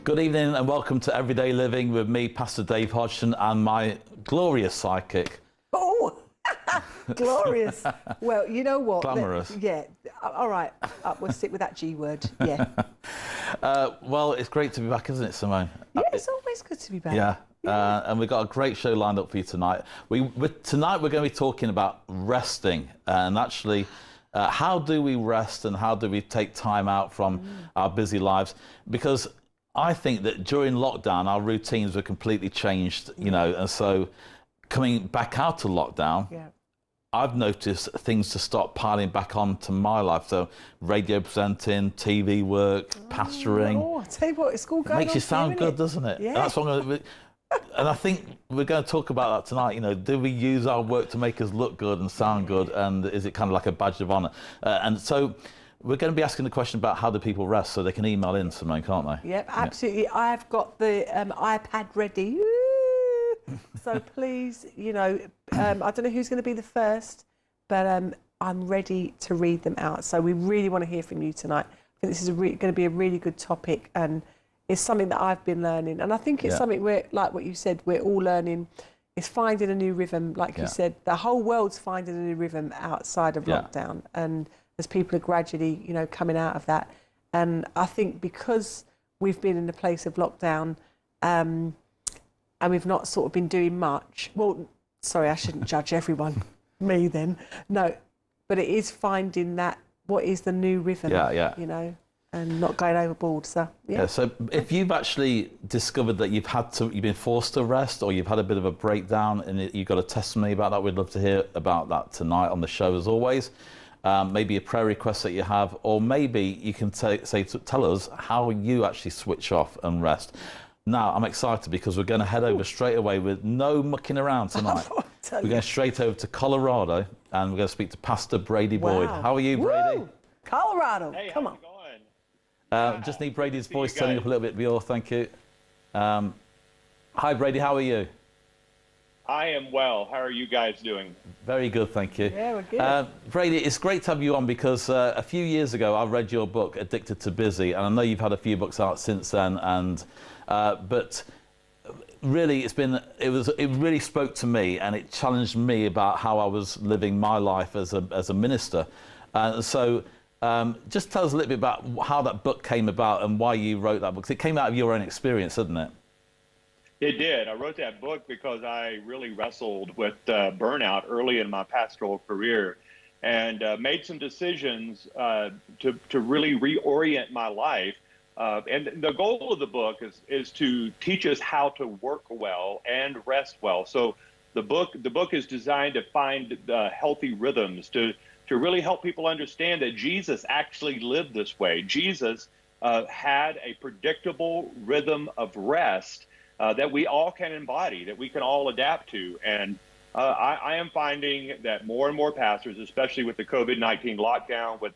Good evening and welcome to Everyday Living with me, Pastor Dave Hodgson, and my glorious sidekick. Oh, glorious. Well, you know what? Glamorous. Yeah. All right. We'll stick with that G word. Yeah. Well, it's great to be back, isn't it, Simone? Yeah, it's always good to be back. Yeah. And we've got a great show lined up for you tonight. Tonight we're going to be talking about resting and actually how do we rest and how do we take time out from our busy lives? Because I think that during lockdown, our routines were completely changed, you know, and so coming back out of lockdown, I've noticed things to start piling back onto my life. So radio presenting, TV work, pastoring. Oh, I tell you what, it's all going on. Makes you sound good, doesn't it? Yeah. That's what and I think we're going to talk about that tonight. You know, do we use our work to make us look good and sound good? And is it kind of like a badge of honor? And so we're going to be asking the question about how do people rest, so they can email in, Simone, can't they? Yep, absolutely. Yeah. I've got the iPad ready. So please, you know, I don't know who's going to be the first, but I'm ready to read them out. So we really want to hear from you tonight. I think this is going to be a really good topic, and it's something that I've been learning. And I think it's something we're, like what you said, we're all learning. It's finding a new rhythm. Like you said, the whole world's finding a new rhythm outside of lockdown. And as people are gradually, you know, coming out of that. And I think because we've been in a place of lockdown and we've not sort of been doing much, well, sorry, I shouldn't judge everyone, me then. No, but it is finding that, what is the new rhythm, you know, and not going overboard. So, so if you've actually discovered that you've been forced to rest, or you've had a bit of a breakdown and you've got a testimony about that, we'd love to hear about that tonight on the show as always. Maybe a prayer request that you have, or maybe you can tell us how you actually switch off and rest. Now, I'm excited because we're going to head over straight away with no mucking around tonight. We're going straight over to Colorado and we're going to speak to Pastor Brady Boyd. How are you, Brady? Woo! Colorado, hey, come on. How's it going? Just need Brady's voice turning up a little bit, Bjorn, thank you. Hi, Brady, how are you? I am well. How are you guys doing? Very good, thank you. Yeah, we're good. Brady, it's great to have you on because a few years ago I read your book, Addicted to Busy, and I know you've had a few books out since then. And but really, it really spoke to me, and it challenged me about how I was living my life as a minister. So just tell us a little bit about how that book came about and why you wrote that book. 'Cause it came out of your own experience, didn't it? It did. I wrote that book because I really wrestled with burnout early in my pastoral career, and made some decisions to really reorient my life. And the goal of the book is to teach us how to work well and rest well. So the book is designed to find healthy rhythms to really help people understand that Jesus actually lived this way. Jesus had a predictable rhythm of rest that we all can embody, that we can all adapt to. And I am finding that more and more pastors, especially with the COVID-19 lockdown, with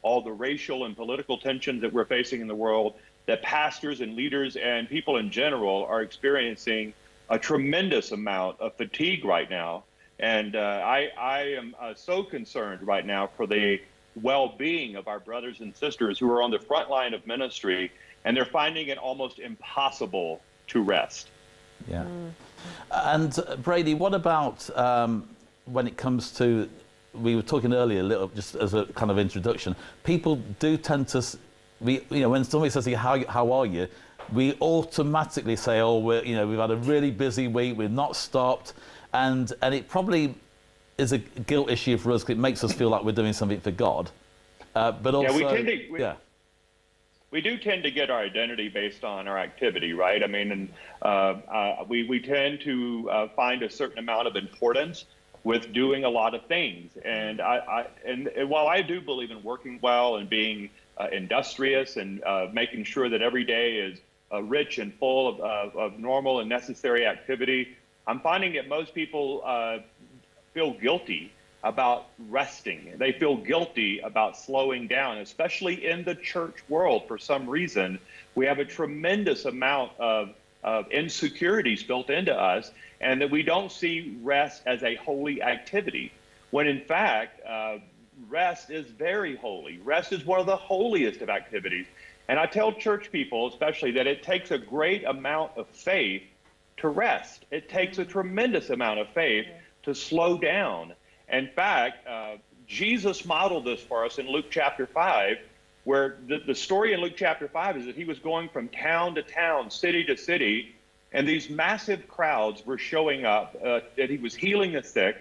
all the racial and political tensions that we're facing in the world, that pastors and leaders and people in general are experiencing a tremendous amount of fatigue right now. And I am so concerned right now for the well-being of our brothers and sisters who are on the front line of ministry, and they're finding it almost impossible to rest. Yeah. And Brady, what about when it comes to, we were talking earlier a little, just as a kind of introduction, people do tend to, you know, when somebody says, how are you? We automatically say, oh, we've had a really busy week, we've not stopped. And it probably is a guilt issue for us, because it makes us feel like we're doing something for God. But also, we do tend to get our identity based on our activity, right? I mean, and we tend to find a certain amount of importance with doing a lot of things. And and while I do believe in working well and being industrious and making sure that every day is rich and full of normal and necessary activity, I'm finding that most people feel guilty about resting. They feel guilty about slowing down, especially in the church world. For some reason, we have a tremendous amount of insecurities built into us, and that we don't see rest as a holy activity, when in fact, rest is very holy. Rest is one of the holiest of activities. And I tell church people, especially, that it takes a great amount of faith to rest. It takes a tremendous amount of faith to slow down. In fact, Jesus modeled this for us in Luke chapter 5, where the story in Luke chapter 5 is that he was going from town to town, city to city, and these massive crowds were showing up, that he was healing the sick.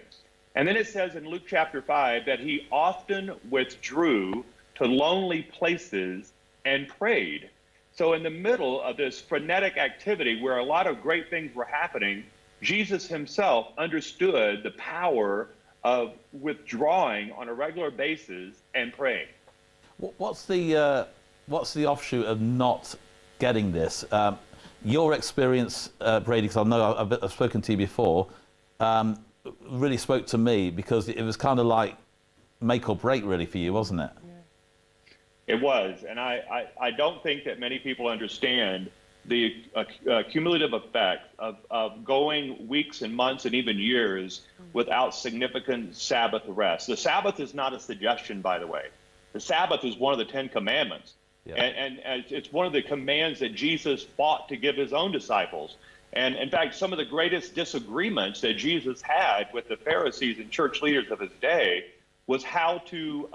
And then it says in Luke chapter 5 that he often withdrew to lonely places and prayed. So in the middle of this frenetic activity where a lot of great things were happening, Jesus himself understood the power of withdrawing on a regular basis and praying. What's the offshoot of not getting this? Your experience, Brady, because I know I've spoken to you before, really spoke to me because it was kind of like make or break really for you, wasn't it? It was, and I don't think that many people understand the cumulative effect of going weeks and months and even years without significant Sabbath rest. The Sabbath is not a suggestion, by the way. The Sabbath is one of the 10 commandments. Yeah. And it's one of the commands that Jesus fought to give his own disciples. And in fact, some of the greatest disagreements that Jesus had with the Pharisees and church leaders of his day was how to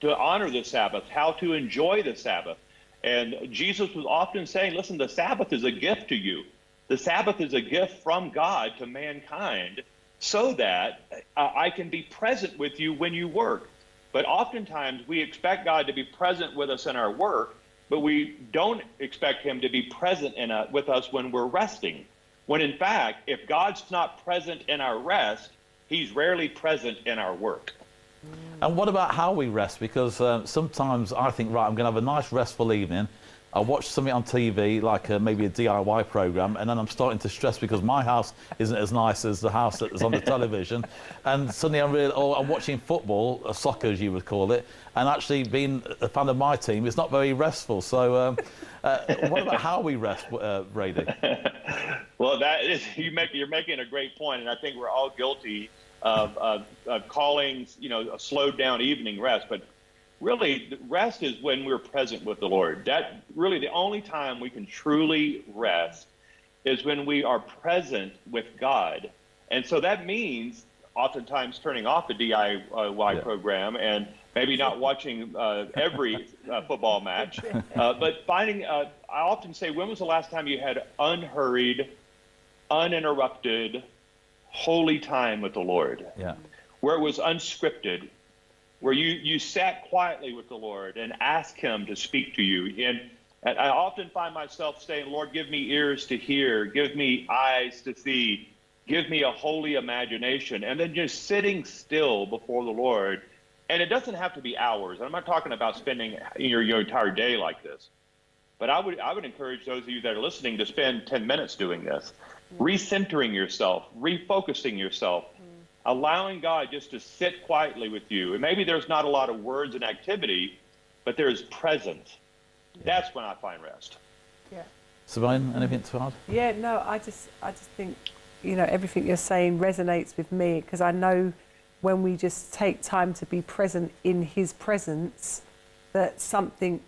honor the Sabbath, how to enjoy the Sabbath. And Jesus was often saying, listen, the Sabbath is a gift to you. The Sabbath is a gift from God to mankind so that I can be present with you when you work. But oftentimes we expect God to be present with us in our work, but we don't expect him to be present with us when we're resting. When in fact, if God's not present in our rest, he's rarely present in our work. And what about how we rest? Because sometimes I think, right, I'm going to have a nice restful evening. I watch something on TV, like maybe a DIY program, and then I'm starting to stress because my house isn't as nice as the house that is on the television. And suddenly I'm watching football, soccer as you would call it, and actually being a fan of my team is not very restful. So what about how we rest, Brady? Well, you're making a great point, and I think we're all guilty of calling, a slowed down evening rest. But really, rest is when we're present with the Lord. That really the only time we can truly rest is when we are present with God. And so that means oftentimes turning off the DIY program and maybe not watching every football match, but finding, I often say, when was the last time you had unhurried, uninterrupted, holy time with the Lord? Yeah. Where it was unscripted, where you sat quietly with the Lord and asked him to speak to you. And I often find myself saying, Lord, give me ears to hear, give me eyes to see, give me a holy imagination. And then just sitting still before the Lord. And it doesn't have to be hours. I'm not talking about spending your entire day like this. But I would encourage those of you that are listening to spend 10 minutes doing this, recentering yourself, refocusing yourself, allowing God just to sit quietly with you. And maybe there's not a lot of words and activity, but there's presence. Yeah. That's when I find rest. Yeah. Simone, anything to add? Yeah, no, I just think, everything you're saying resonates with me, because I know when we just take time to be present in his presence, that something,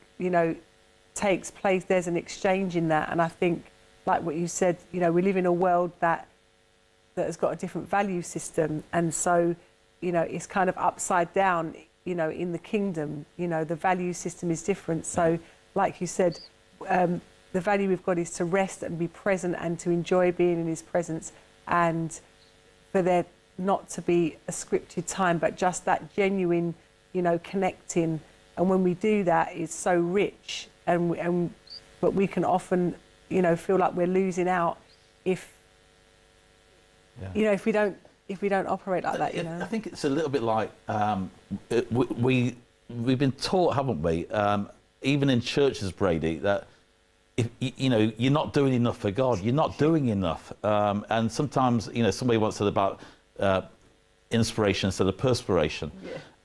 takes place. There's an exchange in that. And I think, like what you said, we live in a world that has got a different value system, and so it's kind of upside down in the kingdom. The value system is different. So like you said, the value we've got is to rest and be present and to enjoy being in his presence, and for there not to be a scripted time, but just that genuine connecting. And when we do that, it's so rich, but we can often feel like we're losing out if if we don't operate like that. I think it's a little bit like we've been taught, haven't we? Even in churches, Brady, that if you're not doing enough for God, you're not doing enough. And sometimes somebody once said about inspiration instead of perspiration.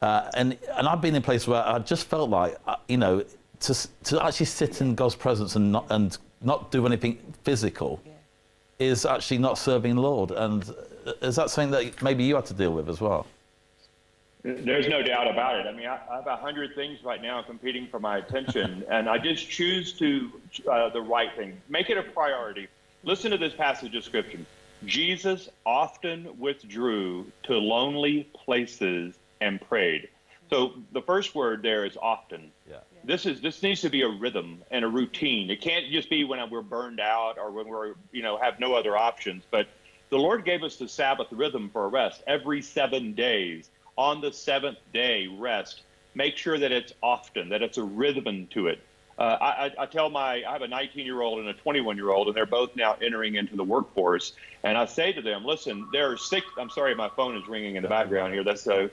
Yeah. And I've been in places where I just felt like to actually sit in God's presence and not do anything physical. Yeah. Is actually not serving the Lord. And is that something that maybe you had to deal with as well? There's no doubt about it. I mean, I have 100 things right now competing for my attention, and I just choose to the right thing. Make it a priority. Listen to this passage of Scripture. Jesus often withdrew to lonely places and prayed. So the first word there is often. Yeah. This needs to be a rhythm and a routine. It can't just be when we're burned out or when we're, have no other options. But the Lord gave us the Sabbath rhythm for a rest every 7 days. On the seventh day, rest. Make sure that it's often, that it's a rhythm to it. I have a 19-year-old and a 21-year-old, and they're both now entering into the workforce. And I say to them, listen, there are 6. I'm sorry, my phone is ringing in the background here. That's a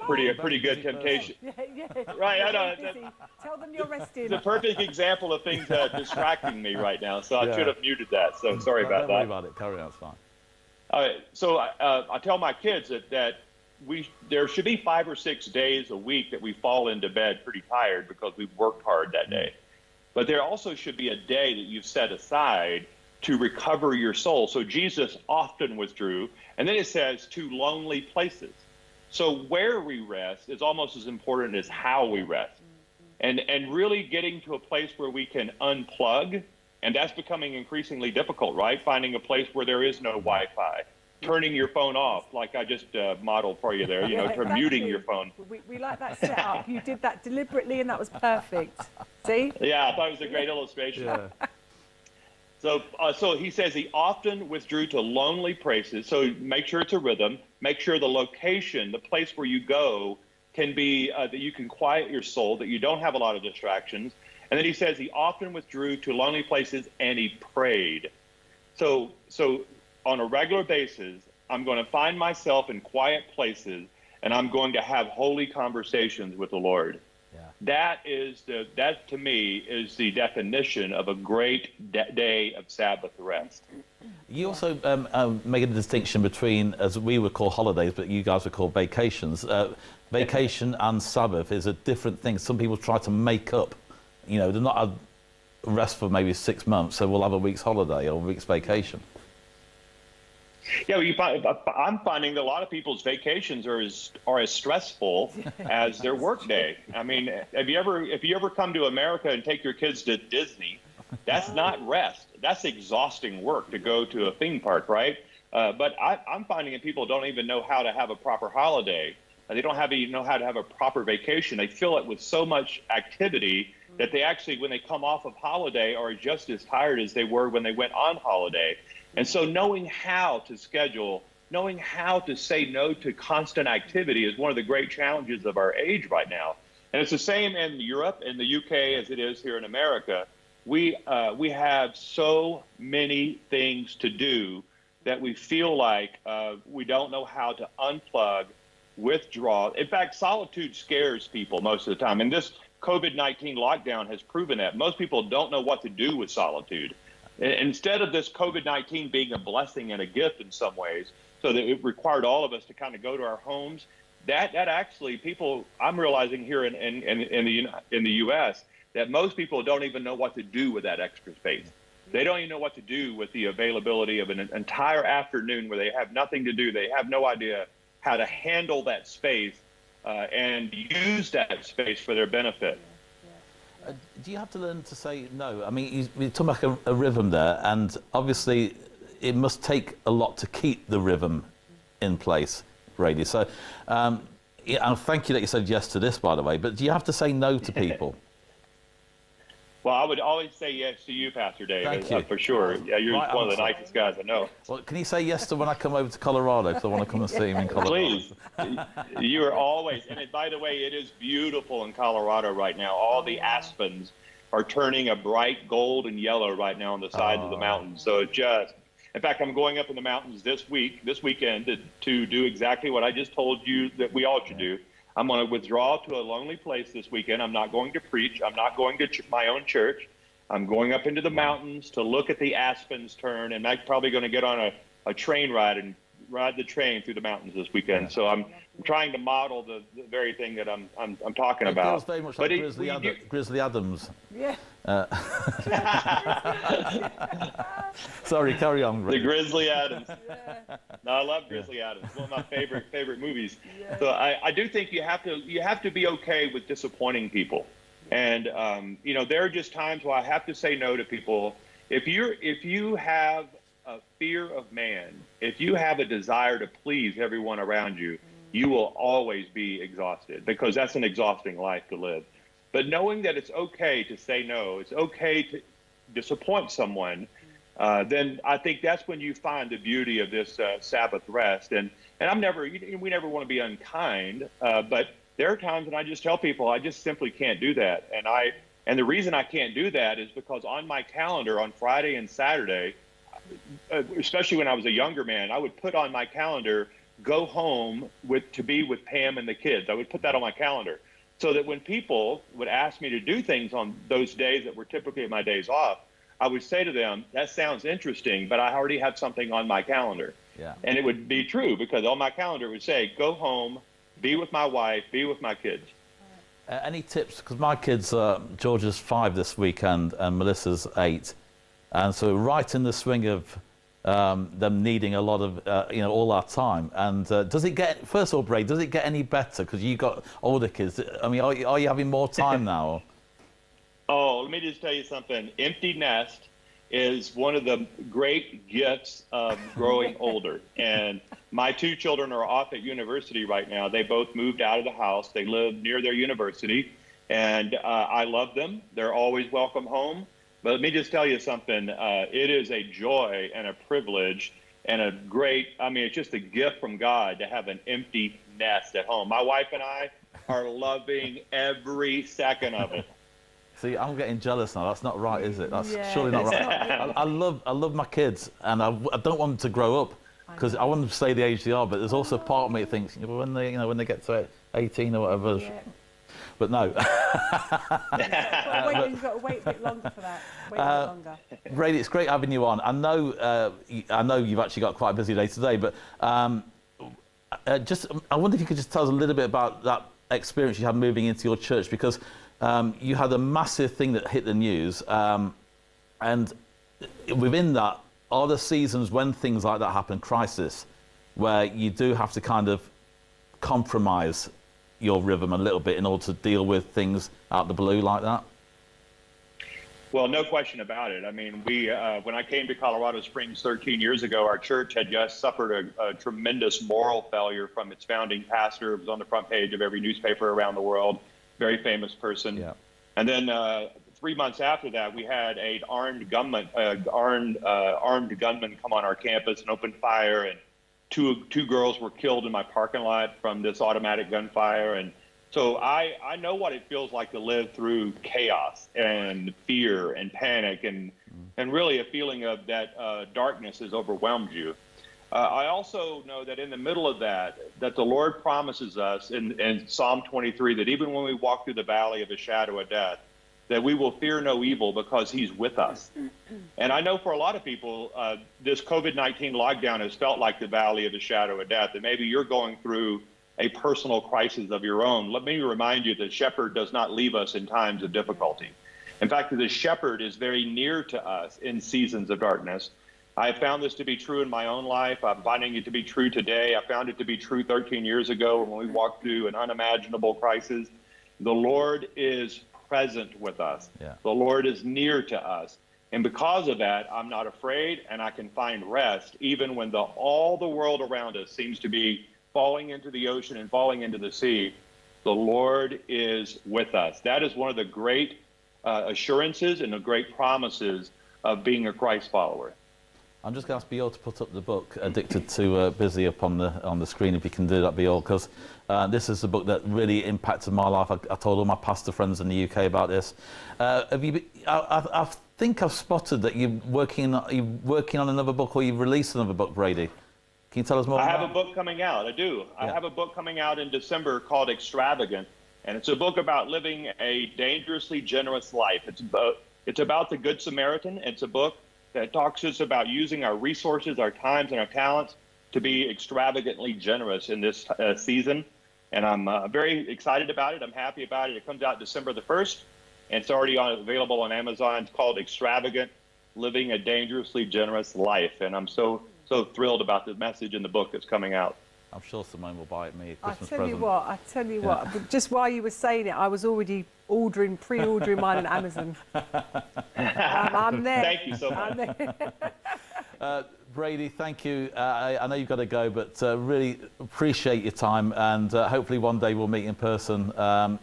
pretty good temptation. Yeah. Right, I know. Tell them you're resting. It's a perfect example of things distracting me right now. So I should have muted that. So sorry about that. Don't worry about it. Carry on, it's fine. All right. So I tell my kids that there should be 5 or 6 days a week that we fall into bed pretty tired because we've worked hard that day. But there also should be a day that you've set aside to recover your soul. So Jesus often withdrew, and then it says to lonely places. So where we rest is almost as important as how we rest. And really getting to a place where we can unplug, and that's becoming increasingly difficult, right? Finding a place where there is no Wi-Fi. Turning your phone off, like I just modeled for you there, muting your phone. We like that setup. You did that deliberately, and that was perfect. See? Yeah, I thought it was a great illustration. Yeah. So he says he often withdrew to lonely places. So make sure it's a rhythm. Make sure the location, the place where you go, can be that you can quiet your soul, that you don't have a lot of distractions. And then he says he often withdrew to lonely places and he prayed. So on a regular basis, I'm going to find myself in quiet places, and I'm going to have holy conversations with the Lord. Yeah. That to me is the definition of a great day of Sabbath rest. You also make a distinction between, as we would call holidays, but you guys would call vacations. Vacation and Sabbath is a different thing. Some people try to make up, they're not a rest for maybe 6 months, so we'll have a week's holiday or a week's vacation. Yeah, I'm finding that a lot of people's vacations are as stressful as their workday. I mean, if you ever come to America and take your kids to Disney, that's not rest. That's exhausting work to go to a theme park, right? But I'm finding that people don't even know how to have a proper holiday. They don't even know how to have a proper vacation. They fill it with so much activity that they actually, when they come off of holiday, are just as tired as they were when they went on holiday. And so knowing how to schedule, knowing how to say no to constant activity is one of the great challenges of our age right now. And it's the same in Europe, in the UK, as it is here in America. We have so many things to do that we feel like we don't know how to unplug, withdraw. In fact, solitude scares people most of the time. And this COVID-19 lockdown has proven that. Most people don't know what to do with solitude. Instead of this COVID-19 being a blessing and a gift in some ways, so that it required all of us to kind of go to our homes, that actually people, I'm realizing here in the U.S., that most people don't even know what to do with that extra space. They don't even know what to do with the availability of an entire afternoon where they have nothing to do. They have no idea how to handle that space and use that space for their benefit. Do you have to learn to say no? I mean, you're talking about a rhythm there, and obviously it must take a lot to keep the rhythm in place, Brady. So, and thank you that you said yes to this, by the way, but do you have to say no to people? Well, I would always say yes to you, Pastor Dave. Thank you. For sure. Yeah, you're one of the nicest guys I know. Well, can you say yes to when I come over to Colorado, because I want to come and see him in Colorado? Please. You are always, and by the way, it is beautiful in Colorado right now. All the aspens are turning a bright gold and yellow right now on the sides of the mountains. So in fact, I'm going up in the mountains this weekend to do exactly what I just told you that we all should do. I'm going to withdraw to a lonely place this weekend. I'm not going to preach. I'm not going to my own church. I'm going up into the mountains to look at the aspens turn, and I'm probably going to get on a train ride and ride the train through the mountains this weekend. Yeah. So I'm trying to model the very thing that I'm talking about. It feels very much like Grizzly Adams. Yeah. Sorry, carry on. The Ray. Grizzly Adams. Yeah. No, I love Grizzly Adams. One of my favorite movies. Yeah. So I do think you have to be okay with disappointing people, and there are just times where I have to say no to people. If you have a fear of man, if you have a desire to please everyone around you, you will always be exhausted, because that's an exhausting life to live. But knowing that it's okay to say no, it's okay to disappoint someone, then I think that's when you find the beauty of this Sabbath rest. And we never want to be unkind, but there are times when I just tell people I just simply can't do that. And the reason I can't do that is because on my calendar on Friday and Saturday, especially when I was a younger man, I would put on my calendar, go home to be with Pam and the kids. I would put that on my calendar, so that when people would ask me to do things on those days that were typically my days off, I would say to them, that sounds interesting, but I already have something on my calendar. Yeah. And it would be true, because on my calendar it would say, go home, be with my wife, be with my kids. Any tips? Because my kids, Georgia's 5 this weekend and Melissa's 8. And so right in the swing of them needing a lot of, all our time. And does it get, first of all, Bray, does it get any better? Because you've got older kids. I mean, are you having more time now? Oh, let me just tell you something. Empty nest is one of the great gifts of growing older. And my 2 children are off at university right now. They both moved out of the house. They live near their university. And I love them. They're always welcome home. But let me just tell you something. It is a joy and a privilege and it's just a gift from God to have an empty nest at home. My wife and I are loving every second of it. See, I'm getting jealous now. That's not right, is it? That's Yeah, surely not it's right. not. I love my kids, and I don't want them to grow up, because I want them to stay the age they are. But there's also a part of me that thinks, when they get to 18 or whatever. Yeah. But no. You've got to wait a bit longer for that. Wait a bit longer. Brady, it's great having you on. I know you've actually got quite a busy day today, but I wonder if you could just tell us a little bit about that experience you had moving into your church, because you had a massive thing that hit the news, and within that, are there seasons when things like that happen, crisis, where you do have to kind of compromise your rhythm a little bit in order to deal with things out the blue like that? Well, no question about it. I mean, when I came to Colorado Springs 13 years ago, our church had just suffered a tremendous moral failure from its founding pastor. It was on the front page of every newspaper around the world. Very famous person. Yeah. And then 3 months after that, we had an armed gunman come on our campus and open fire, and two girls were killed in my parking lot from this automatic gunfire. And so I know what it feels like to live through chaos and fear and panic and really a feeling of that darkness has overwhelmed you. I also know that in the middle of that the Lord promises us in Psalm 23 that even when we walk through the valley of the shadow of death, that we will fear no evil because he's with us. And I know for a lot of people, this COVID-19 lockdown has felt like the valley of the shadow of death, and maybe you're going through a personal crisis of your own. Let me remind you that shepherd does not leave us in times of difficulty. In fact, the shepherd is very near to us in seasons of darkness. I have found this to be true in my own life. I'm finding it to be true today. I found it to be true 13 years ago when we walked through an unimaginable crisis. The Lord is present with us. Yeah. The Lord is near to us. And because of that, I'm not afraid, and I can find rest even when all the world around us seems to be falling into the ocean and falling into the sea. The Lord is with us. That is one of the great assurances and the great promises of being a Christ follower. I'm just going to ask Biol to put up the book Addicted to Busy up on the screen, if you can do that, Biol, because this is a book that really impacted my life. I told all my pastor friends in the UK about this. I think I've spotted that you're working on another book, or you've released another book, Brady. Can you tell us more? I have a book coming out. I do. Yeah. I have a book coming out in December called Extravagant, and it's a book about living a dangerously generous life. It's about the Good Samaritan. It's a book that talks to us about using our resources, our times, and our talents to be extravagantly generous in this season. And I'm very excited about it. I'm happy about it. It comes out December the 1st. and it's already available on Amazon. It's called Extravagant: Living a Dangerously Generous Life. And I'm so thrilled about the message in the book that's coming out. I'm sure Simone will buy it me a Christmas present. I tell you what, but just while you were saying it, I was already pre-ordering mine on Amazon. I'm there. Thank you so much. Brady, thank you. I know you've got to go, but really appreciate your time, and hopefully one day we'll meet in person,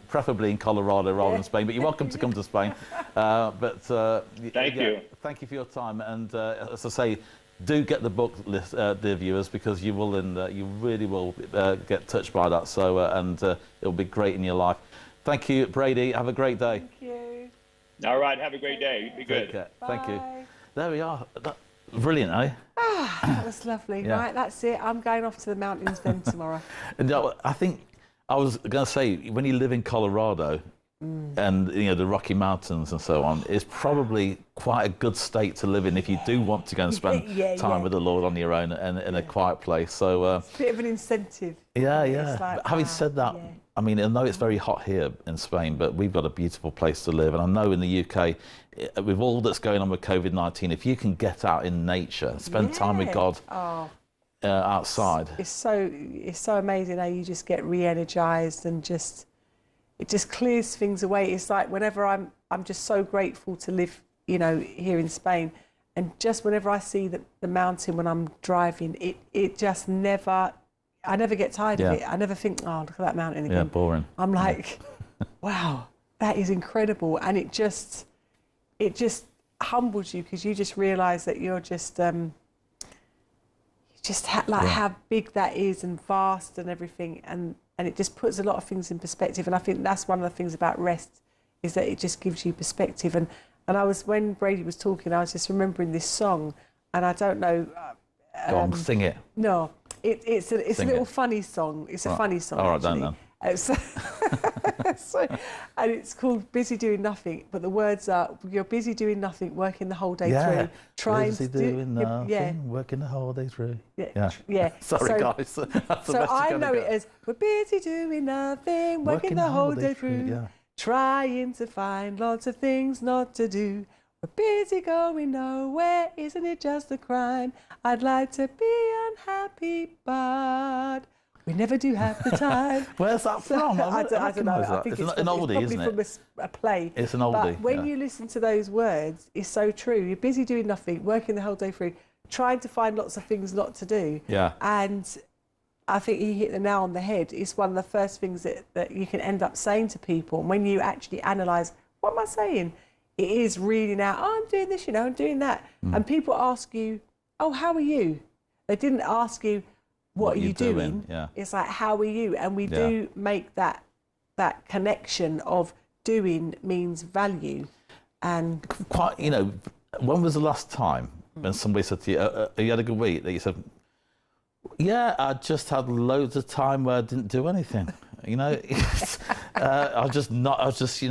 preferably in Colorado rather than Spain, but you're welcome to come to Spain. Thank you. Thank you for your time, and as I say, do get the book, dear viewers, because you will, you really will get touched by that. So, and it'll be great in your life. Thank you, Brady. Have a great day. Thank you. All right. Have a great day. Be good. Take care. Bye. Thank you. There we are. Brilliant, eh? That was lovely. Yeah. Right, that's it. I'm going off to the mountains then tomorrow. And I think I was going to say, when you live in Colorado, and the Rocky Mountains and so on, is probably quite a good state to live in if you do want to go and spend time with the Lord on your own and in a quiet place. So it's a bit of an incentive. Yeah. Like, but having said that, I mean, I know it's very hot here in Spain, but we've got a beautiful place to live. And I know in the UK, with all that's going on with COVID-19, if you can get out in nature, spend time with God outside. It's so amazing how you just get re-energized and it just clears things away. It's like whenever I'm just so grateful to live, here in Spain, and just whenever I see the mountain when I'm driving, it just never, I never get tired of it. I never think, oh, look at that mountain again. Yeah, boring. I'm like, wow, that is incredible, and it just humbles you because you just realise that you're just how big that is and vast and everything, and it just puts a lot of things in perspective. And I think that's one of the things about rest, is that it just gives you perspective. And when Brady was talking, I was just remembering this song, and I don't know. Go on, sing it. No, it's a little funny song. It's a funny song. All right, actually. then. And it's called Busy Doing Nothing, but the words are, you're busy doing nothing, working the whole day through, trying busy to doing nothing, working the whole day through. Sorry, guys. So I know it as, we're busy doing nothing, working the whole day through, trying to find lots of things not to do. We're busy going nowhere, isn't it just a crime? I'd like to be unhappy, but we never do have the time. Where's that from? I don't know. I think it's an oldie, isn't it? From a play. It's an oldie. But when you listen to those words, it's so true. You're busy doing nothing, working the whole day through, trying to find lots of things not to do. Yeah. And I think he hit the nail on the head. It's one of the first things that you can end up saying to people. And when you actually analyse, what am I saying? It is reading out, oh, I'm doing this, I'm doing that. And people ask you, oh, how are you? They didn't ask you, what are you doing? Yeah. It's like, how are you? And we do make that connection of doing means value. And quite, when was the last time when somebody said to you, you had a good week, that you said, yeah, I just had loads of time where I didn't do anything. I was just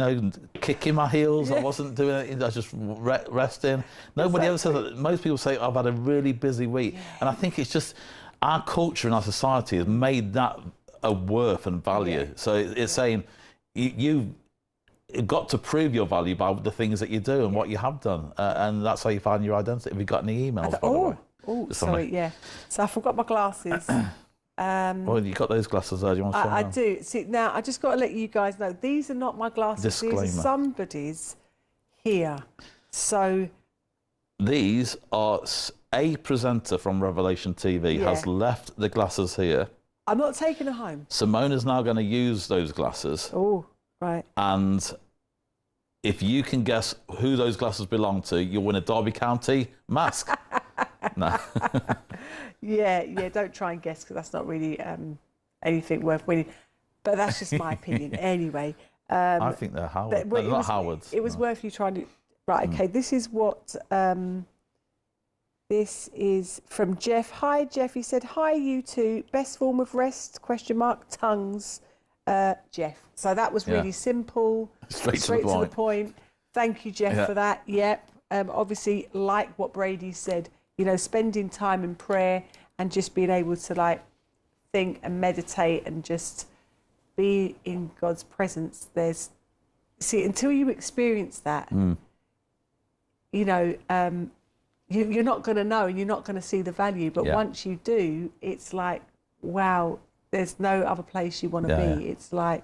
kicking my heels. I wasn't doing anything. I was just resting. Nobody ever says that. Most people say, I've had a really busy week. And I think it's just our culture and our society has made that a worth and value. So it's saying you've got to prove your value by the things that you do and what you have done. And that's how you find your identity. Have you got any emails, by the way? Oh, sorry, yeah. So I forgot my glasses. Well, you got those glasses there. Do you want to show I them? do. See, now I just got to let you guys know, these are not my glasses. Disclaimer. These are somebody's here. So these are a presenter from Revelation TV has left the glasses here. I'm not taking them home. Simone is now going to use those glasses. Oh, right. And if you can guess who those glasses belong to, you'll win a Derby County mask. No. Yeah, don't try and guess, because that's not really anything worth winning. But that's just my opinion. Anyway. I think they're Howard. They're not Howard's. It was worth you trying to... Right, okay, this is what... this is from Jeff. Hi, Jeff. He said, hi, you two. Best form of rest, ? Tongues. Jeff. So that was really simple. Straight to the point. Thank you, Jeff, for that. Yep. Obviously, like what Brady said, spending time in prayer and just being able to think and meditate and just be in God's presence. There's see, until you experience that, you know, you're not going to know, and you're not going to see the value. But once you do, it's like, wow, there's no other place you want to be. Yeah. It's like,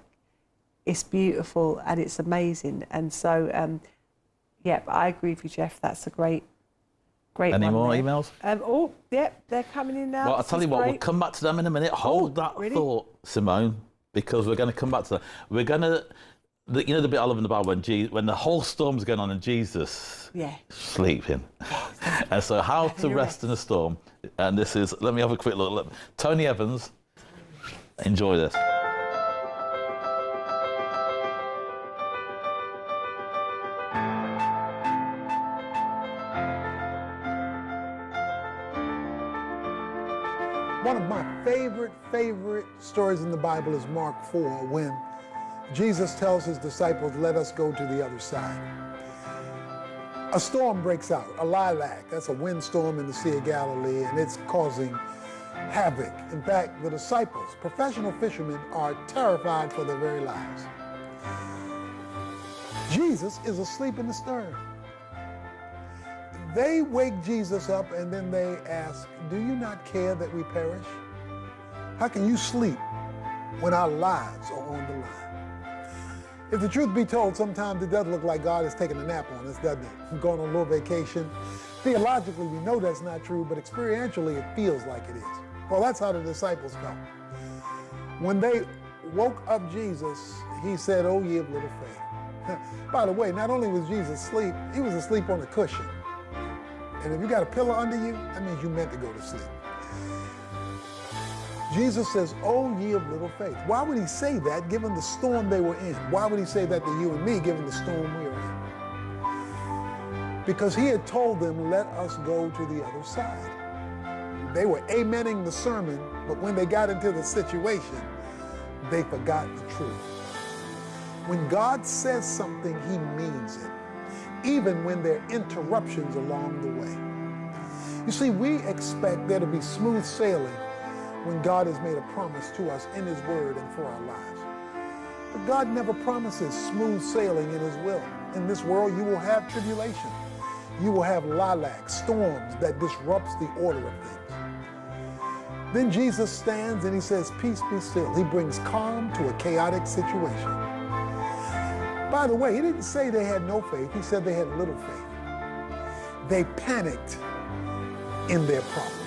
it's beautiful and it's amazing. And so, I agree with you, Jeff. That's a great Any one more there. emails? They're coming in now. Well, I'll tell you what, we'll come back to them in a minute. Hold that thought, Simone, because we're going to come back to that. We're going to, you know the bit I love in the Bible when the whole storm's going on and Jesus sleeping. And so how to rest in a storm. And this is, let me have a quick look. Tony Evans, enjoy this. One of my favorite stories in the Bible is Mark 4, when Jesus tells his disciples, let us go to the other side. A storm breaks out, a lilac. That's a windstorm in the Sea of Galilee, and it's causing havoc. In fact, the disciples, professional fishermen, are terrified for their very lives. Jesus is asleep in the stern. They wake Jesus up and then they ask, do you not care that we perish? How can you sleep when our lives are on the line? If the truth be told, sometimes it does look like God is taking a nap on us, doesn't it? Going on a little vacation. Theologically, we know that's not true, but experientially, it feels like it is. Well, that's how the disciples felt. When they woke up Jesus, he said, oh, ye of little faith. By the way, not only was Jesus asleep, he was asleep on a cushion. And if you got a pillow under you, that means you meant to go to sleep. Jesus says, oh, ye of little faith. Why would he say that given the storm they were in? Why would he say that to you and me given the storm we are in? Because he had told them, let us go to the other side. They were amening the sermon, but when they got into the situation, they forgot the truth. When God says something, he means it, even when there are interruptions along the way. You see, we expect there to be smooth sailing when God has made a promise to us in his word and for our lives. But God never promises smooth sailing in his will. In this world, you will have tribulation. You will have lilac, storms that disrupts the order of things. Then Jesus stands and he says, peace be still. He brings calm to a chaotic situation. By the way, he didn't say they had no faith. He said they had little faith. They panicked in their problem.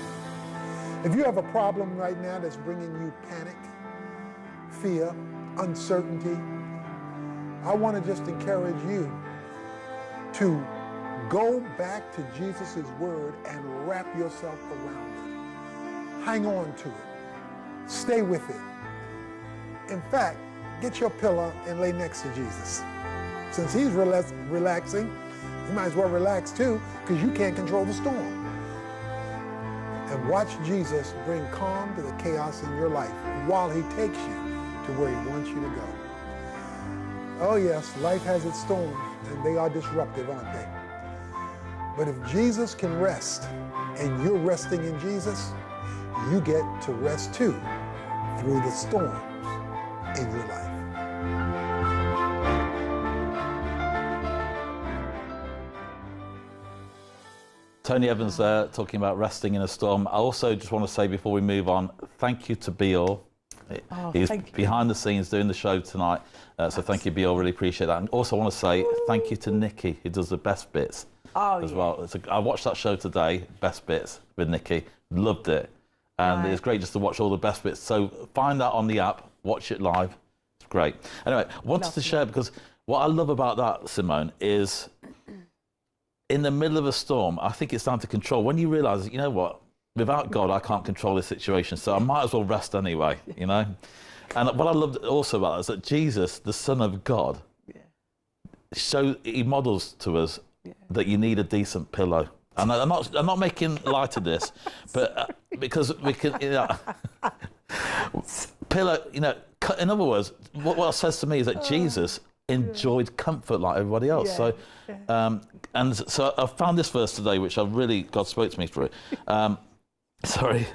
If you have a problem right now that's bringing you panic, fear, uncertainty, I want to just encourage you to go back to Jesus' word and wrap yourself around it. Hang on to it. Stay with it. In fact, get your pillow and lay next to Jesus. Since he's relaxing, you might as well relax too, because you can't control the storm. And watch Jesus bring calm to the chaos in your life while he takes you to where he wants you to go. Oh yes, life has its storms, and they are disruptive, aren't they? But if Jesus can rest, and you're resting in Jesus, you get to rest too through the storms in your life. Tony Evans there talking about resting in a storm. I also just want to say before we move on, thank you to Bior. He's behind the scenes doing the show tonight. So thank you, Bior. Really appreciate that. And also I want to say thank you to Nikki, who does the best bits as well. I watched that show today, Best Bits with Nikki. Loved it. And it's great just to watch all the best bits. So find that on the app, watch it live. It's great. Anyway, I wanted to share, because what I love about that, Simone, is in the middle of a storm, I think it's down to control. When you realise, you know what, without God, I can't control this situation, so I might as well rest anyway, you know? And what I loved also about that is that Jesus, the Son of God, he models to us that you need a decent pillow. And I'm not making light of this, but because we can, you know, pillow, you know, in other words, what it says to me is that Jesus enjoyed comfort like everybody else. And so I found this verse today, which God spoke to me through. Sorry.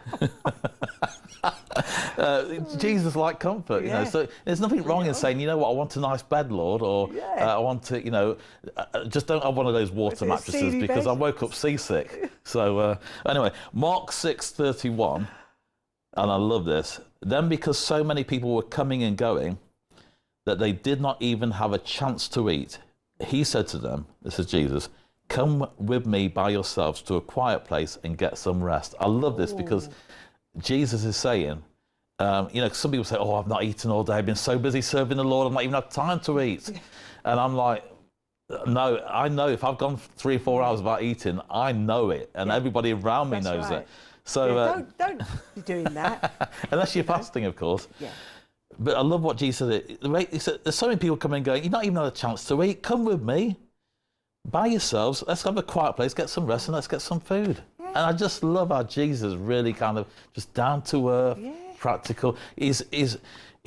Jesus like comfort, you know. So there's nothing wrong in saying, you know what, I want a nice bed, Lord, or I want to, you know, just don't have one of those water mattresses because I woke up seasick. So anyway, Mark 6:31, and I love this. Then because so many people were coming and going that they did not even have a chance to eat, he said to them, this is Jesus, come with me by yourselves to a quiet place and get some rest. I love this because Jesus is saying, you know, some people say, oh, I've not eaten all day. I've been so busy serving the Lord, I've not even had time to eat. And I'm like, no, I know if I've gone 3 or 4 hours without eating, I know it. And everybody around me knows it. So don't be doing that. Unless you're fasting, of course. Yeah. But I love what Jesus said. He said, there's so many people coming and going, you've not even had a chance to eat. Come with me, by yourselves. Let's have a quiet place, get some rest, and let's get some food. Yeah. And I just love how Jesus really kind of just down to earth, practical. He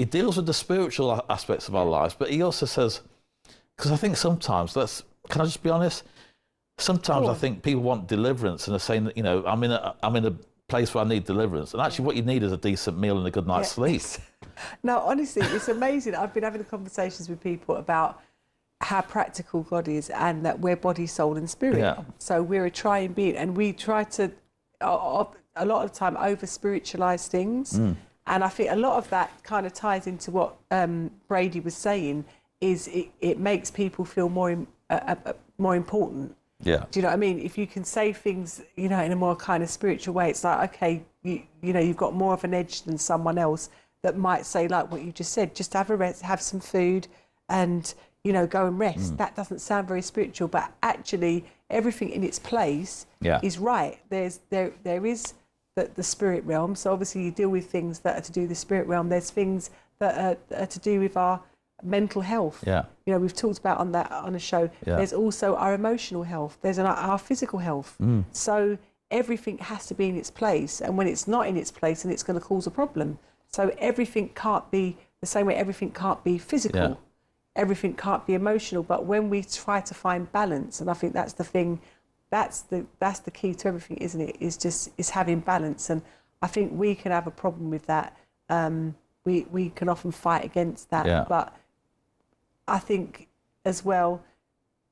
deals with the spiritual aspects of our lives, but he also says, because I think sometimes, can I just be honest? Sometimes I think people want deliverance and they're saying that, you know, I'm in a place where I need deliverance. And actually what you need is a decent meal and a good night's sleep. No, honestly, it's amazing. I've been having conversations with people about how practical God is and that we're body, soul and spirit. Yeah. So we're a triune being and we try to, a lot of the time, over-spiritualize things. And I think a lot of that kind of ties into what Brady was saying, is it makes people feel more important. Yeah. Do you know what I mean? If you can say things, you know, in a more kind of spiritual way, it's like, okay, you know, you've got more of an edge than someone else that might say, like what you just said, just have a rest, have some food and, you know, go and rest. That doesn't sound very spiritual, but actually everything in its place is right. There is the spirit realm. So obviously you deal with things that are to do with the spirit realm. There's things that are to do with our mental health. Yeah. You know, we've talked about on a show. Yeah. There's also our emotional health. There's our physical health. So everything has to be in its place. And when it's not in its place, then it's going to cause a problem. So everything can't be the same way. Everything can't be physical. Yeah. Everything can't be emotional. But when we try to find balance, and I think that's the thing, that's the key to everything, isn't it? Is having balance. And I think we can have a problem with that. We can often fight against that. Yeah. But I think as well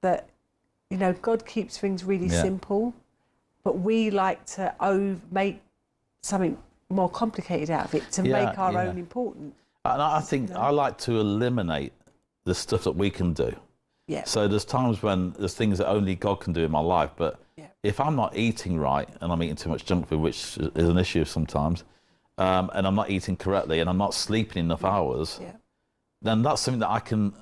that, you know, God keeps things really simple, but we like to make something more complicated out of it to make our own important. And I think I like to eliminate the stuff that we can do. Yeah. So there's times when there's things that only God can do in my life, but if I'm not eating right and I'm eating too much junk food, which is an issue sometimes, and I'm not eating correctly and I'm not sleeping enough hours, then that's something that I can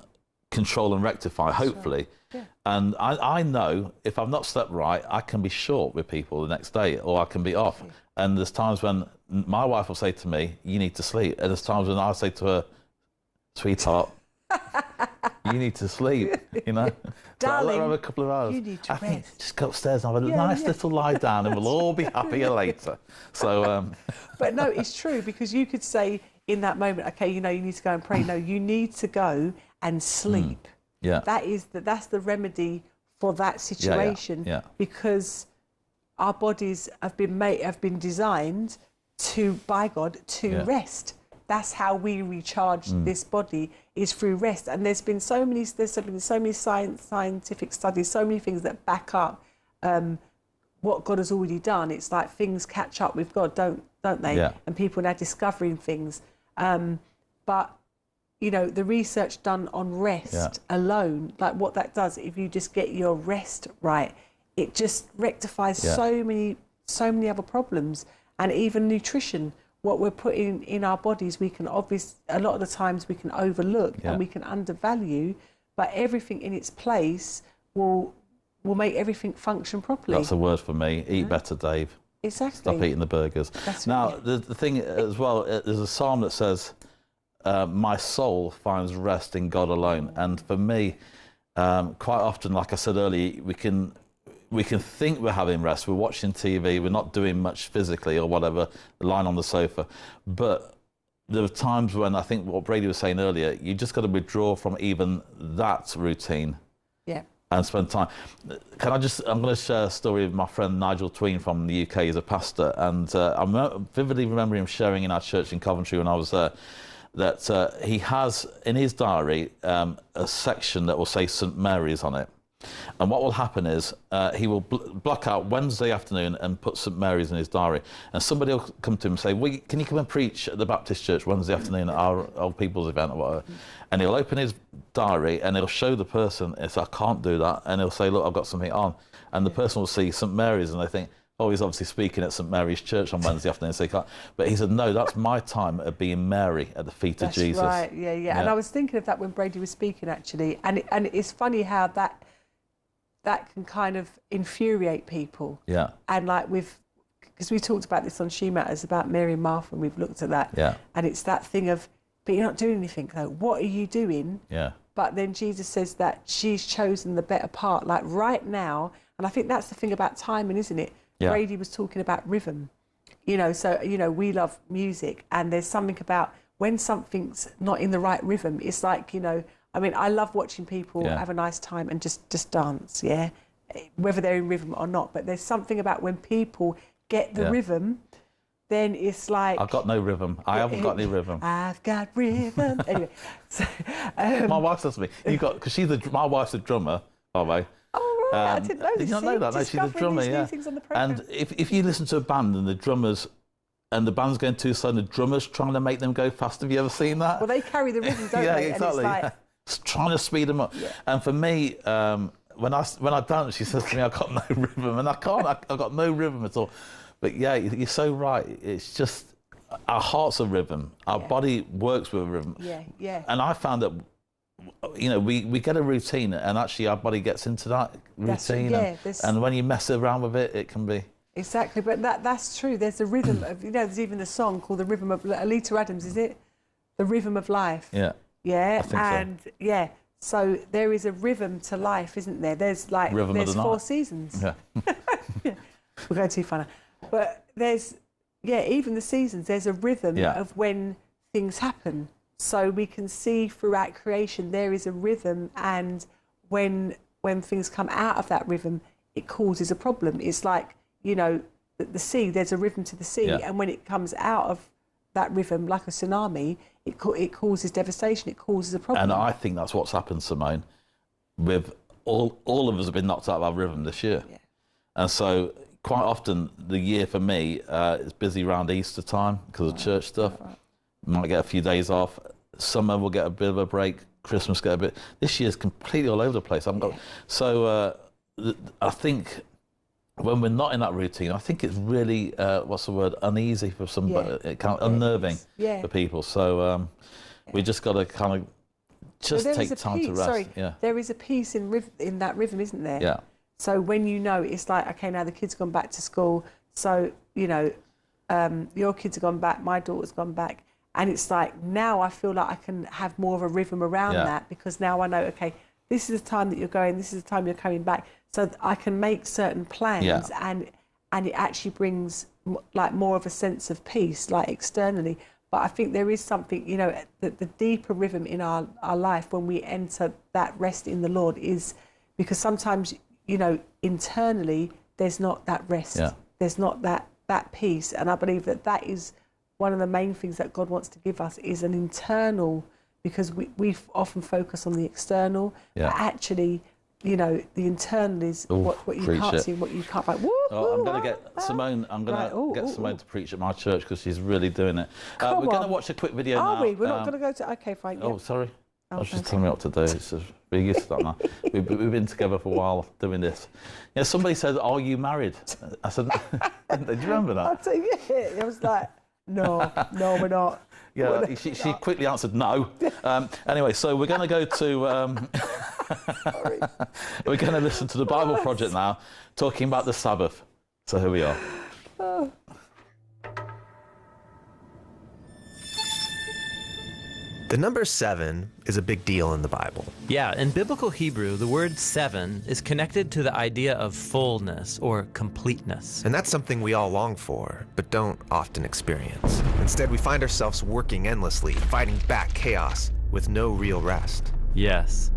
control and rectify, hopefully. Right. Yeah. And I know if I've not slept right, I can be short with people the next day, or I can be off. And there's times when my wife will say to me, you need to sleep. And there's times when I'll say to her, sweetheart, you need to sleep, you know. Darling, so I let her have a couple of hours. You need to rest. Just go upstairs and have a nice little lie down and we'll all be happier later. So, But no, it's true, because you could say in that moment, okay, you know, you need to go and pray. No, you need to go and sleep. Yeah. That's the remedy for that situation. Yeah. Because our bodies have been designed by God to rest. That's how we recharge this body, is through rest. And there's been so many scientific studies, so many things that back up what God has already done. It's like things catch up with God, don't they? Yeah. And people are now discovering things. But you know, the research done on rest alone, like what that does, if you just get your rest right, it just rectifies so many other problems. And even nutrition, what we're putting in our bodies, we can a lot of the times we can overlook and we can undervalue, but everything in its place will make everything function properly. That's a word for me. Eat better, Dave. Exactly. Stop eating the burgers. That's now, right. the thing as well, there's a psalm that says, my soul finds rest in God alone. And for me, quite often, like I said earlier, we can think we're having rest. We're watching TV. We're not doing much physically or whatever, lying on the sofa. But there are times when I think what Brady was saying earlier, you just got to withdraw from even that routine. Yeah. and spend time. I'm going to share a story of my friend Nigel Tween from the UK. He's a pastor, and I vividly remember him sharing in our church in Coventry when I was there that he has in his diary a section that will say St Mary's on it. And what will happen is he will block out Wednesday afternoon and put St Mary's in his diary. And somebody will come to him and say, can you come and preach at the Baptist church Wednesday afternoon at our old people's event or whatever? And he'll open his diary and he'll show the person, I can't do that. And he'll say, look, I've got something on. And the person will see St Mary's and they think, oh, he's obviously speaking at St Mary's Church on Wednesday afternoon, so he can't. But he said, no, that's my time of being Mary at the feet of Jesus. That's right, yeah. And I was thinking of that when Brady was speaking, actually. And it's funny how that can kind of infuriate people. Yeah. And like because we talked about this on She Matters, about Mary and Martha, and we've looked at that. Yeah. And it's that thing of, but you're not doing anything, though. What are you doing? Yeah. But then Jesus says that she's chosen the better part, like right now. And I think that's the thing about timing, isn't it? Yeah. Brady was talking about rhythm, so, we love music, and there's something about when something's not in the right rhythm, it's like, I love watching people have a nice time and just dance, whether they're in rhythm or not. But there's something about when people get the rhythm, then it's like... I've got no rhythm. I haven't got any rhythm. I've got rhythm. Anyway, so, my wife says to me, because my wife's a drummer, by the way. Oh, right. I didn't know this. Did you not know that? No, she's a drummer, new things on the program. And if you listen to a band and the band's going too slow and the drummer's trying to make them go faster, have you ever seen that? Well, they carry the rhythm, don't yeah, they? Exactly. And it's like... It's trying to speed them up. Yeah. And for me, when I dance, she says to me, I've got no rhythm. And I can't, I've got no rhythm at all. But yeah, you're so right. It's just, our heart's a rhythm. Our body works with a rhythm. Yeah. And I found that, we get a routine and actually our body gets into that routine. And when you mess around with it, it can be... Exactly, but that's true. There's a rhythm of, there's even a song called The Rhythm of... Alita Adams, is it? The Rhythm of Life. Yeah. Yeah, so there is a rhythm to life, isn't there? There's there's 4 seasons. Yeah. We're going too far now. But there's, even the seasons, there's a rhythm of when things happen. So we can see throughout creation there is a rhythm, and when things come out of that rhythm, it causes a problem. It's like, the sea, there's a rhythm to the sea, and when it comes out of that rhythm, like a tsunami, it causes devastation, it causes a problem. And I think that's what's happened, Simone, with all of us have been knocked out of our rhythm this year. Yeah. And so quite often the year for me is busy around Easter time because of church stuff. Right. Might get a few days off. Summer will get a bit of a break. Christmas get a bit. This year's completely all over the place. So I think when we're not in that routine, I think it's really uneasy for somebody. It kind of unnerving for people. So we just got to kind of take time to rest. Sorry, there is a peace in that rhythm, isn't there? Yeah. So when it's like, okay, now the kids gone back to school. So your kids have gone back, my daughter's gone back. And it's like, now I feel like I can have more of a rhythm around that, because now I know, okay, this is the time that you're going, this is the time you're coming back. So I can make certain plans and it actually brings like more of a sense of peace, like externally. But I think there is something, the deeper rhythm in our life when we enter that rest in the Lord is because sometimes, internally there's not that rest. Yeah. There's not that peace. And I believe that is one of the main things that God wants to give us is an internal, because we often focus on the external, but actually, the internal is what you can't see, what you can't find. I'm going to get Simone. I'm going to get Simone to preach at my church because she's really doing it. We're going to watch a quick video now. Are we? We're not going to go to. Okay, fine. Oh, sorry. I was just telling me what to do. It's just we're used to that now. We've been together for a while doing this. Somebody said, "Are you married?" I said, "Do you remember that?" I tell you, it was like, no, we're not. Yeah, she quickly answered no. Anyway, so we're going to go to. We're going to listen to the Bible Project now, talking about the Sabbath. So here we are. Oh. The number 7 is a big deal in the Bible. Yeah, in biblical Hebrew, the word 7 is connected to the idea of fullness or completeness. And that's something we all long for, but don't often experience. Instead, we find ourselves working endlessly, fighting back chaos with no real rest. Yes,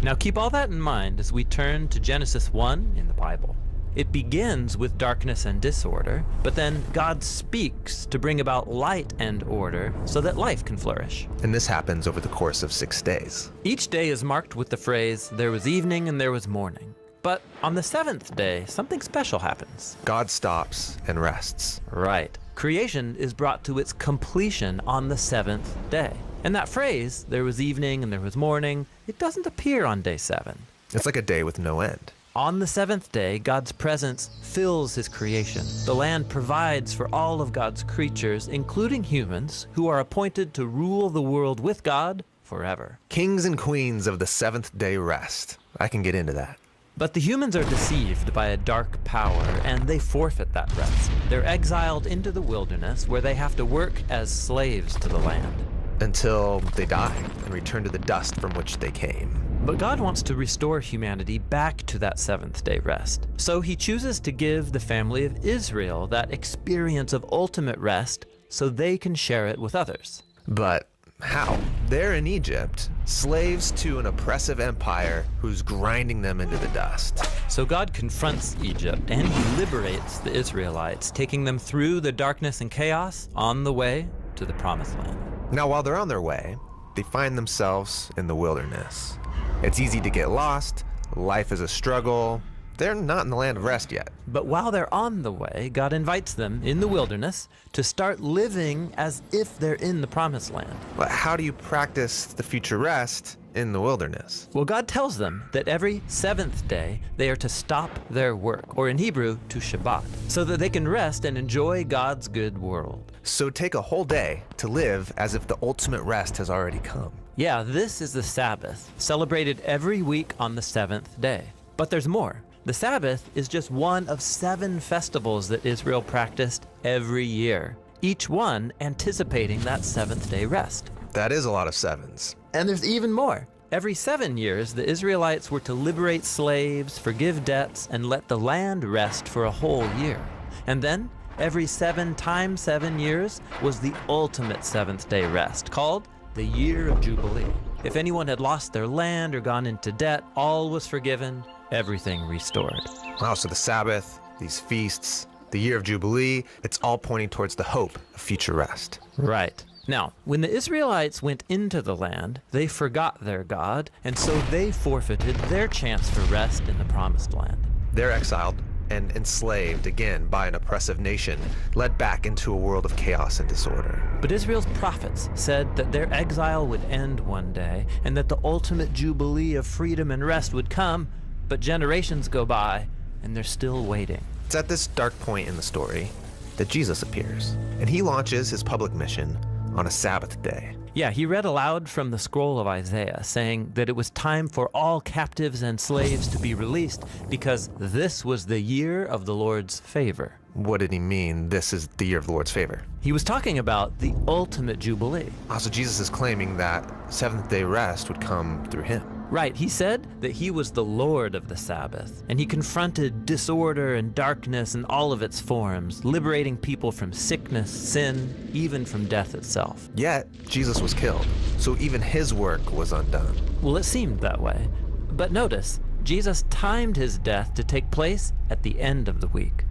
Now keep all that in mind as we turn to Genesis 1 in the Bible. It begins with darkness and disorder, but then God speaks to bring about light and order so that life can flourish. And this happens over the course of 6 days. Each day is marked with the phrase, "There was evening and there was morning." But on the 7th day, something special happens. God stops and rests. Right. Creation is brought to its completion on the 7th day. And that phrase, "there was evening and there was morning," it doesn't appear on day 7. It's like a day with no end. On the 7th day, God's presence fills his creation. The land provides for all of God's creatures, including humans, who are appointed to rule the world with God forever. Kings and queens of the 7th day rest. I can get into that. But the humans are deceived by a dark power, and they forfeit that rest. They're exiled into the wilderness, where they have to work as slaves to the land. Until they die and return to the dust from which they came. But God wants to restore humanity back to that 7th day rest. So he chooses to give the family of Israel that experience of ultimate rest so they can share it with others. But how? They're in Egypt, slaves to an oppressive empire who's grinding them into the dust. So God confronts Egypt and he liberates the Israelites, taking them through the darkness and chaos on the way to the promised land. Now, while they're on their way, they find themselves in the wilderness. It's easy to get lost. Life is a struggle. They're not in the land of rest yet. But while they're on the way, God invites them in the wilderness to start living as if they're in the promised land. But how do you practice the future rest in the wilderness? Well, God tells them that every 7th day they are to stop their work, or in Hebrew, to Shabbat, so that they can rest and enjoy God's good world. So take a whole day to live as if the ultimate rest has already come. Yeah, this is the Sabbath, celebrated every week on the 7th day. But there's more. The Sabbath is just one of 7 festivals that Israel practiced every year, each one anticipating that 7th day rest. That is a lot of 7s. And there's even more. Every 7 years, the Israelites were to liberate slaves, forgive debts, and let the land rest for a whole year. And then, every 7 times 7 years was the ultimate 7th day rest, called the Year of Jubilee. If anyone had lost their land or gone into debt, all was forgiven, everything restored. Wow, so the Sabbath, these feasts, the Year of Jubilee, it's all pointing towards the hope of future rest. Right. Now, when the Israelites went into the land, they forgot their God, and so they forfeited their chance for rest in the promised land. They're exiled and enslaved again by an oppressive nation, led back into a world of chaos and disorder. But Israel's prophets said that their exile would end one day, and that the ultimate jubilee of freedom and rest would come, but generations go by, and they're still waiting. It's at this dark point in the story that Jesus appears, and he launches his public mission on a Sabbath day. Yeah, he read aloud from the scroll of Isaiah, saying that it was time for all captives and slaves to be released because this was the year of the Lord's favor. What did he mean, this is the year of the Lord's favor? He was talking about the ultimate jubilee. Also, Jesus is claiming that 7th day rest would come through him. Right, he said that he was the Lord of the Sabbath, and he confronted disorder and darkness in all of its forms, liberating people from sickness, sin, even from death itself. Yet, Jesus was killed, so even his work was undone. Well, it seemed that way. But notice, Jesus timed his death to take place at the end of the week.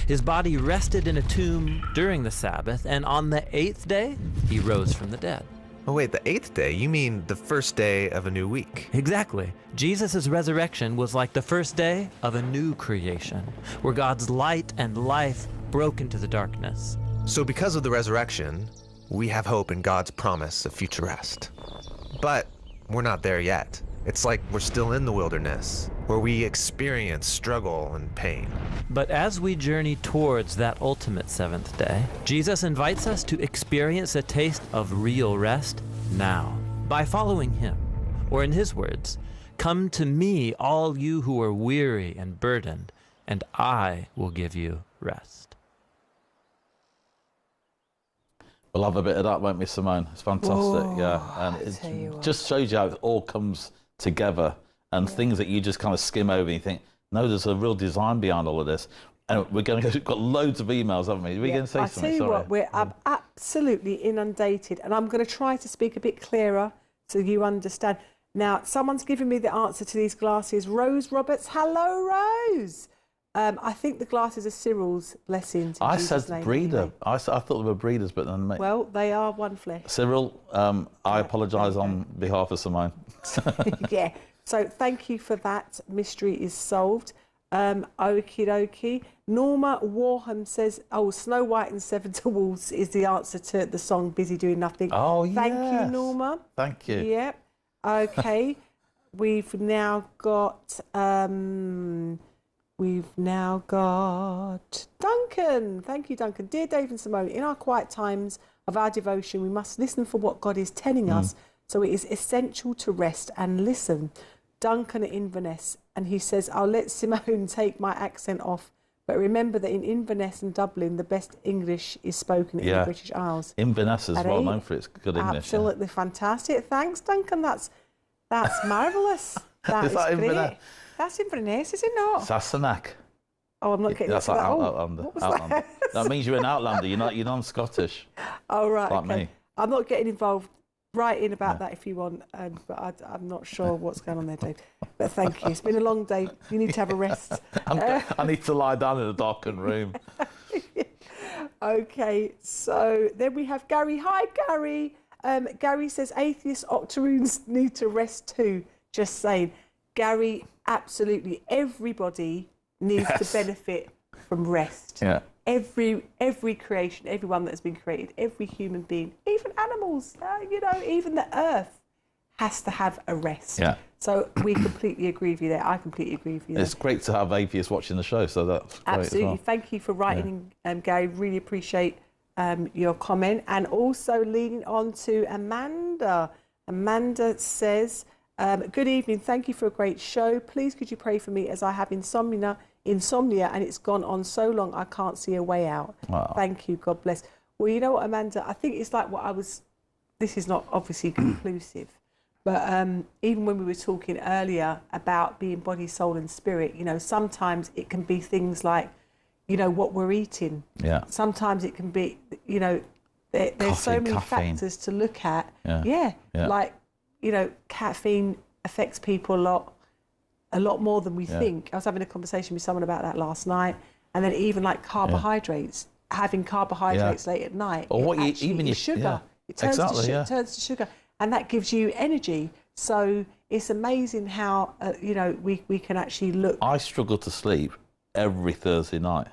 His body rested in a tomb during the Sabbath, and on the 8th day, he rose from the dead. Oh wait, the 8th day? You mean the first day of a new week? Exactly. Jesus' resurrection was like the first day of a new creation, where God's light and life broke into the darkness. So because of the resurrection, we have hope in God's promise of future rest. But we're not there yet. It's like we're still in the wilderness, where we experience struggle and pain. But as we journey towards that ultimate 7th day, Jesus invites us to experience a taste of real rest now by following him. Or in his words, "Come to me, all you who are weary and burdened, and I will give you rest." We'll have a bit of that, won't we, Simone? It's fantastic. Whoa, yeah. And tell you it what. just shows you how it all comes together, and things that you just kind of skim over and you think, no, there's a real design behind all of this. And we've got loads of emails, haven't we? We're going to say something. I tell you Sorry. what, we're absolutely inundated, and I'm going to try to speak a bit clearer so you understand. Now, someone's given me the answer to these glasses. Rose Roberts. Hello, Rose. I think the glasses are Cyril's blessings. I said breeder. Anyway. I thought they were breeders, but then Well, they are one flesh. Cyril, I apologise on behalf of Simone. Yeah. So thank you for that. Mystery is solved. Okie dokie. Norma Warham says, "Oh, Snow White and Seven Dwarfs is the answer to the song Busy Doing Nothing." Oh, yes. Thank you, Norma. Thank you. Yep. Okay. We've now got Duncan. Thank you, Duncan. Dear Dave and Simone, in our quiet times of our devotion, we must listen for what God is telling us. So it is essential to rest and listen. Duncan at Inverness, and he says, "I'll let Simone take my accent off, but remember that in Inverness and Dublin, the best English is spoken in the British Isles." Inverness is well known for its good English. Absolutely fantastic. Thanks, Duncan. That's marvellous. Is that Inverness? Great. That's Inverness, is it not? Sassenach. Oh, I'm not getting That's into like that. Outlander. What was Outlander. That means you're an Outlander. You're non-Scottish. Oh, right. Like okay. me. I'm not getting involved. Write in about that if you want, but I'm not sure what's going on there, Dave. But thank you. It's been a long day. You need to have a rest. I need to lie down in a darkened room. Okay, so then we have Gary. Hi, Gary. Gary says atheist octoroons need to rest too. Just saying. Gary, absolutely. Everybody needs to benefit from rest. Yeah. Every creation, everyone that has been created, every human being, even animals, even the earth has to have a rest. Yeah. So we completely agree with you there. I completely agree with you there. It's great to have atheists watching the show, so that's great. Absolutely. As well. Thank you for writing, Gary. Really appreciate your comment. And also leading on to Amanda. Amanda says, "Good evening. Thank you for a great show. Please could you pray for me as I have insomnia and it's gone on so long I can't see a way out." Wow. Thank you. God bless. Well, you know what, Amanda? I think it's like this is not obviously conclusive, but even when we were talking earlier about being body, soul and spirit, sometimes it can be things like, what we're eating. Yeah. Sometimes it can be, there's so many caffeine. factors to look at. Yeah. Like, caffeine affects people a lot more than we think. I was having a conversation with someone about that last night, and then even like carbohydrates, having carbohydrates late at night, or what your sugar. Yeah. It turns Exactly, turns to sugar, and that gives you energy. So it's amazing how we can actually look. I struggle to sleep every Thursday night.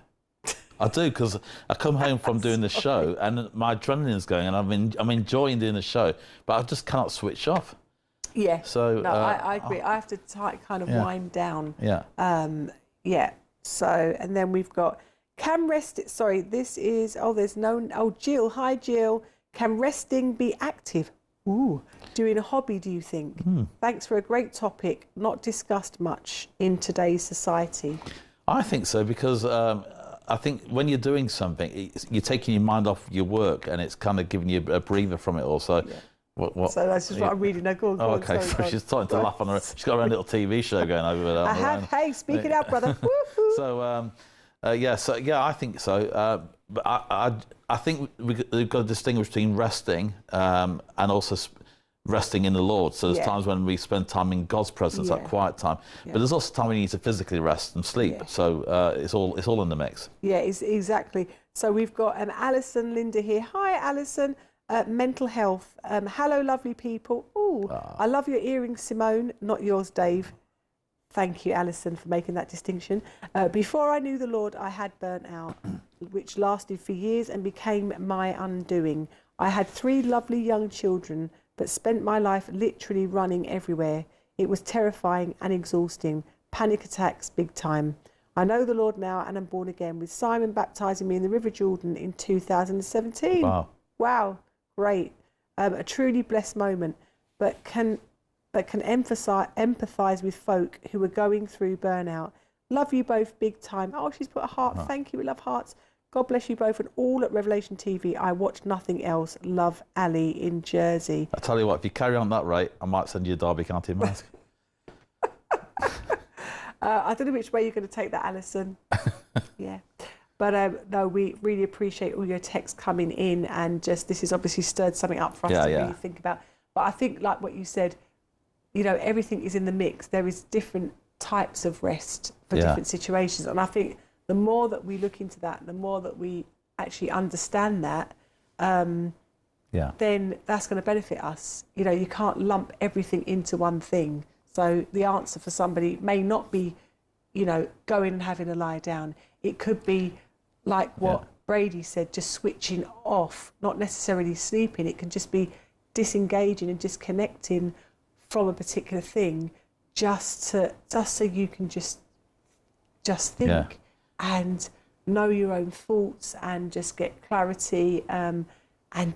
I do, because I come home from doing the show and my adrenaline's going, and I'm enjoying doing the show, but I just can't switch off. Yeah. So no, I agree. I have to kind of wind down. Yeah. So, and then we've got can rest. Sorry, this is Jill. Hi, Jill. Can resting be active? Ooh, doing a hobby, do you think? Thanks for a great topic, not discussed much in today's society. I think so, because I think when you're doing something, you're taking your mind off your work, and it's kind of giving you a breather from it also. Yeah. What? So that's just what I'm reading. No, go on, okay, sorry, so she's starting to laugh on her. She's got her own little TV show going over there. I have. Hey, speak it out, brother. So, I think so. But I think we've got to distinguish between resting and also resting in the Lord. So there's times when we spend time in God's presence, that quiet time. But there's also time we need to physically rest and sleep. Yeah. So it's all in the mix. Yeah, exactly. So we've got Alison Linda here. Hi, Alison. Mental health. Hello, lovely people. Ooh, I love your earrings, Simone. Not yours, Dave. Thank you, Alison, for making that distinction. Before I knew the Lord, I had burnout, which lasted for years and became my undoing. I had 3 lovely young children, but spent my life literally running everywhere. It was terrifying and exhausting. Panic attacks, big time. I know the Lord now and I'm born again, with Simon baptising me in the River Jordan in 2017. Wow, great. A truly blessed moment, but can empathise with folk who are going through burnout. Love you both big time. Oh, she's put a heart. Thank you. We love hearts. God bless you both, and all at Revelation TV. I watch nothing else. Love, Ali in Jersey. I tell you what, if you carry on that rate, I might send you a Derby County mask. I don't know which way you're going to take that, Alison. Yeah. But no, we really appreciate all your texts coming in, and just this has obviously stirred something up for us to really think about. But I think, like what you said, you know, everything is in the mix. There is different types of rest for different situations. And I think the more that we look into that, the more that we actually understand that, then that's going to benefit us. You know, you can't lump everything into one thing. So the answer for somebody may not be, you know, going and having a lie down. It could be like what Brady said, just switching off, not necessarily sleeping. It can just be disengaging and disconnecting from a particular thing, just so you can just think and know your own thoughts and just get clarity, and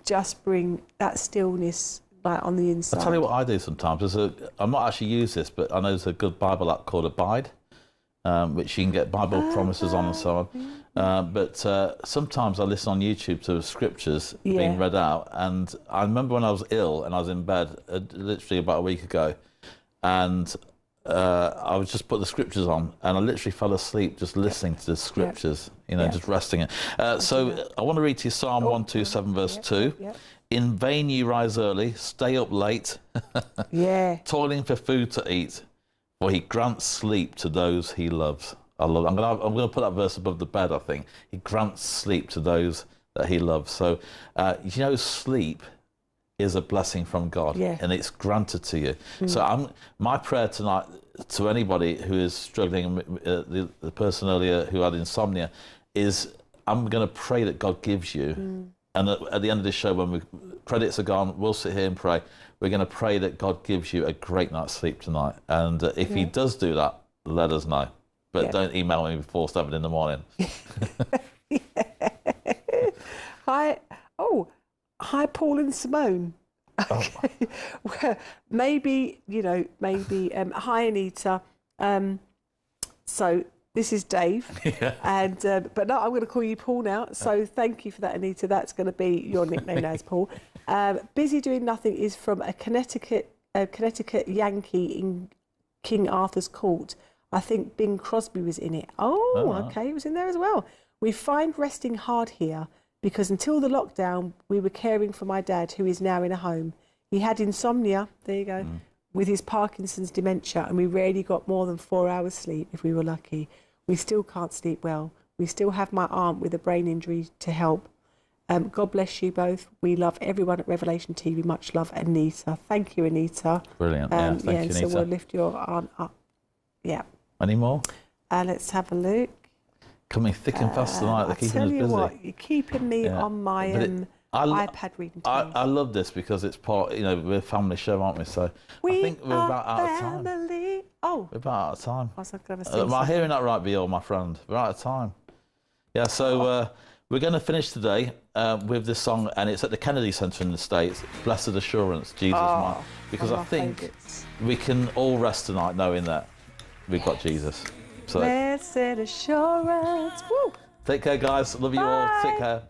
just bring that stillness like on the inside. I'll tell you what I do sometimes. I'm not actually use this, but I know there's a good Bible app called Abide, which you can get Bible promises on and so on. But sometimes I listen on YouTube to scriptures being read out. And I remember when I was ill and I was in bed literally about a week ago, and I would just put the scriptures on, and I literally fell asleep just listening to the scriptures, you know, just resting it. So I want to read to you Psalm 127 verse 2. In vain you rise early, stay up late, toiling for food to eat, for he grants sleep to those he loves. I'm going to put that verse above the bed, I think. He grants sleep to those that he loves. So, you know, sleep is a blessing from God, and it's granted to you. So my prayer tonight to anybody who is struggling, the person earlier who had insomnia, is I'm going to pray that God gives you, and at the end of this show, when credits are gone, we'll sit here and pray. We're going to pray that God gives you a great night's sleep tonight. And if he does do that, let us know. But don't email me before 7 in the morning. Hi, Paul and Simone. Okay. Well, maybe, hi, Anita. So this is Dave. And but no, I'm going to call you Paul now. So thank you for that, Anita. That's going to be your nickname now, as Paul. Busy Doing Nothing is from a Connecticut Yankee in King Arthur's Court. I think Bing Crosby was in it. Okay, he was in there as well. We find resting hard here because until the lockdown, we were caring for my dad, who is now in a home. He had insomnia, there you go, with his Parkinson's dementia, and we rarely got more than 4 hours sleep if we were lucky. We still can't sleep well. We still have my aunt with a brain injury to help. God bless you both. We love everyone at Revelation TV. Much love, Anita. Thank you, Anita. Brilliant. Thank you, Anita. So we'll lift your aunt up. Yeah. Any more? Let's have a look. Coming thick and fast tonight. They're keeping us busy. I tell you what, you're keeping me on my iPad reading time. I love this because it's part, we're a family show, aren't we? So I think we're about out of time. Oh. We're about out of time. I was going to say am I hearing that right, Bill, my friend? We're out of time. Yeah, so we're going to finish today with this song, and it's at the Kennedy Center in the States, Blessed Assurance, Jesus Mine. Because I think we can all rest tonight knowing that we've got Jesus. So, Blessed Assurance. Woo. Take care, guys. Love you all. Take care.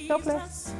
God bless.